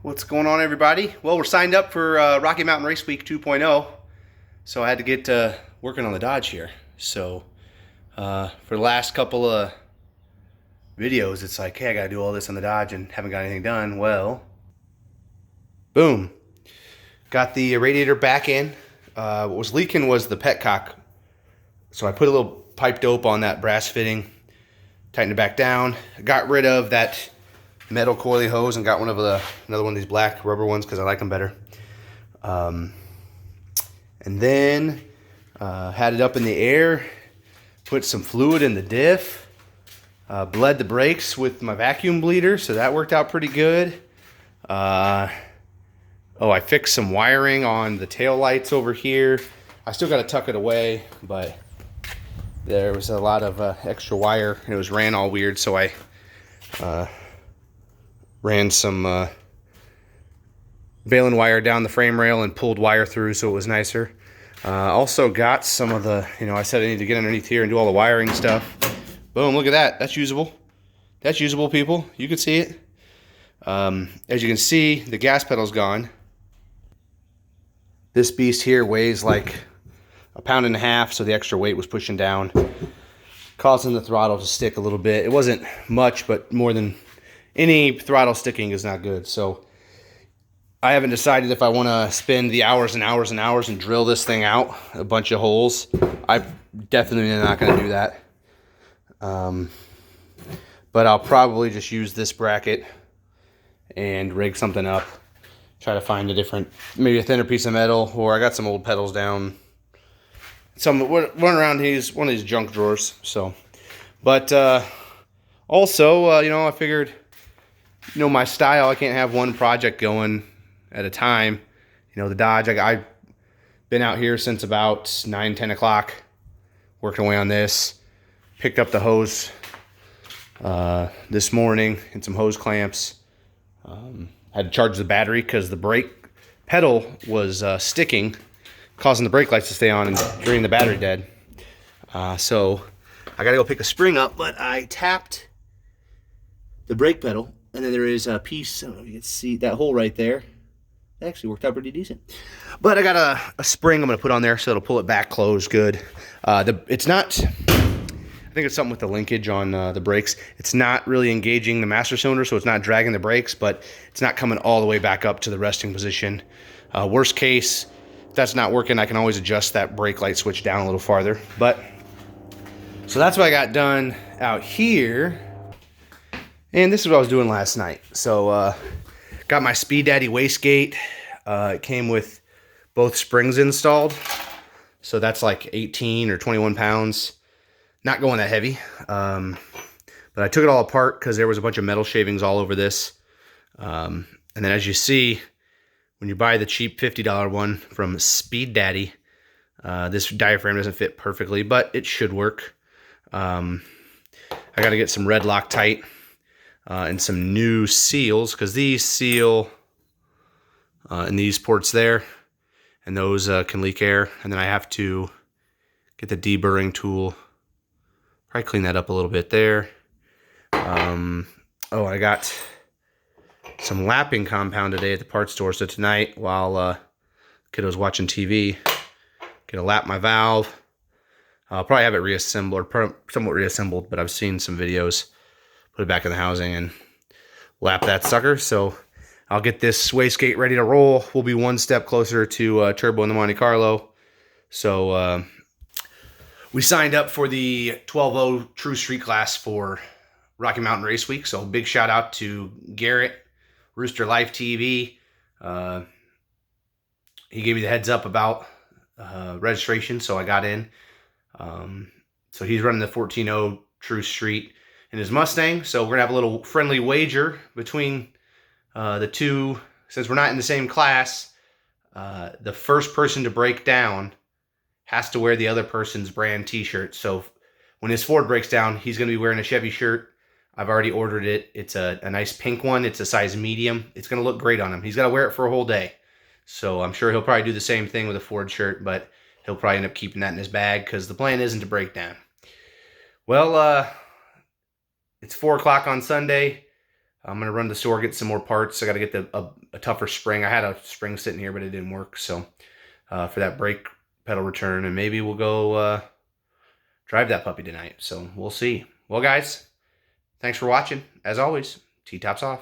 What's going on, everybody? Well, we're signed up for Rocky Mountain Race Week 2.0, so I had to get working on the Dodge here. So for the last couple of videos, it's like, hey, I got to do all this on the Dodge and haven't got anything done. Well, boom. Got the radiator back in. What was leaking was the petcock. So I put a little pipe dope on that brass fitting, tightened it back down, got rid of that metal coily hose and got another one of these black rubber ones because I like them better. And then had it up in the air, put some fluid in the diff, bled the brakes with my vacuum bleeder, so that worked out pretty good. I fixed some wiring on the tail lights over here. I still got to tuck it away, but there was a lot of extra wire and it was ran all weird, so I ran some baling wire down the frame rail and pulled wire through so it was nicer. Also got some of the, I said I need to get underneath here and do all the wiring stuff. Boom, look at that. That's usable. That's usable, people. You can see it. As you can see, the gas pedal's gone. This beast here weighs like 1.5 pounds, so the extra weight was pushing down, causing the throttle to stick a little bit. It wasn't much, but more than any throttle sticking is not good. So I haven't decided if I want to spend the hours and hours and hours and drill this thing out, a bunch of holes. I'm definitely not going to do that. But I'll probably just use this bracket and rig something up. Try to find maybe a thinner piece of metal, or I got some old pedals down. Run around one of these junk drawers. So, but also, I figured, my style, I can't have one project going at a time. The Dodge, I've been out here since about 9, 10 o'clock, working away on this. Picked up the hose this morning and some hose clamps. Had to charge the battery because the brake pedal was sticking, causing the brake lights to stay on and draining the battery dead. So I gotta go pick a spring up, but I tapped the brake pedal, and then there is a piece, I don't know if you can see that hole right there. That actually worked out pretty decent. But I got a spring I'm gonna put on there so it'll pull it back closed good. It's not, I think it's something with the linkage on the brakes. It's not really engaging the master cylinder, so it's not dragging the brakes, but it's not coming all the way back up to the resting position. Worst case, if that's not working, I can always adjust that brake light switch down a little farther. So that's what I got done out here. And this is what I was doing last night. So got my Speed Daddy wastegate. It came with both springs installed. So that's like 18 or 21 pounds. Not going that heavy. But I took it all apart because there was a bunch of metal shavings all over this. And then as you see, when you buy the cheap $50 one from Speed Daddy, this diaphragm doesn't fit perfectly, but it should work. I got to get some red Loctite and some new seals, because these seal in these ports there, and those can leak air. And then I have to get the deburring tool, probably clean that up a little bit there. I got some lapping compound today at the parts store, so tonight while kiddo's watching TV, gonna lap my valve. I'll probably have it reassembled, or somewhat reassembled, but I've seen some videos. Put it back in the housing and lap that sucker. So I'll get this wastegate ready to roll. We'll be one step closer to Turbo in the Monte Carlo. So we signed up for the 12.0 True Street class for Rocky Mountain Race Week. So big shout out to Garrett, Rooster Life TV. He gave me the heads up about registration, so I got in. So he's running the 14.0 True Street in his Mustang. So we're gonna have a little friendly wager between the two. Since we're not in the same class, the first person to break down has to wear the other person's brand t-shirt. So when his Ford breaks down, he's gonna be wearing a Chevy shirt. I've already ordered it. It's a nice pink one. It's a size medium. It's gonna look great on him. He's gotta wear it for a whole day. So I'm sure he'll probably do the same thing with a Ford shirt, but he'll probably end up keeping that in his bag because the plan isn't to break down. Well, it's 4 o'clock on Sunday. I'm going to run to the store, get some more parts. I got to get a tougher spring. I had a spring sitting here, but it didn't work. So for that brake pedal return, and maybe we'll go drive that puppy tonight. So we'll see. Well, guys, thanks for watching. As always, T-tops off.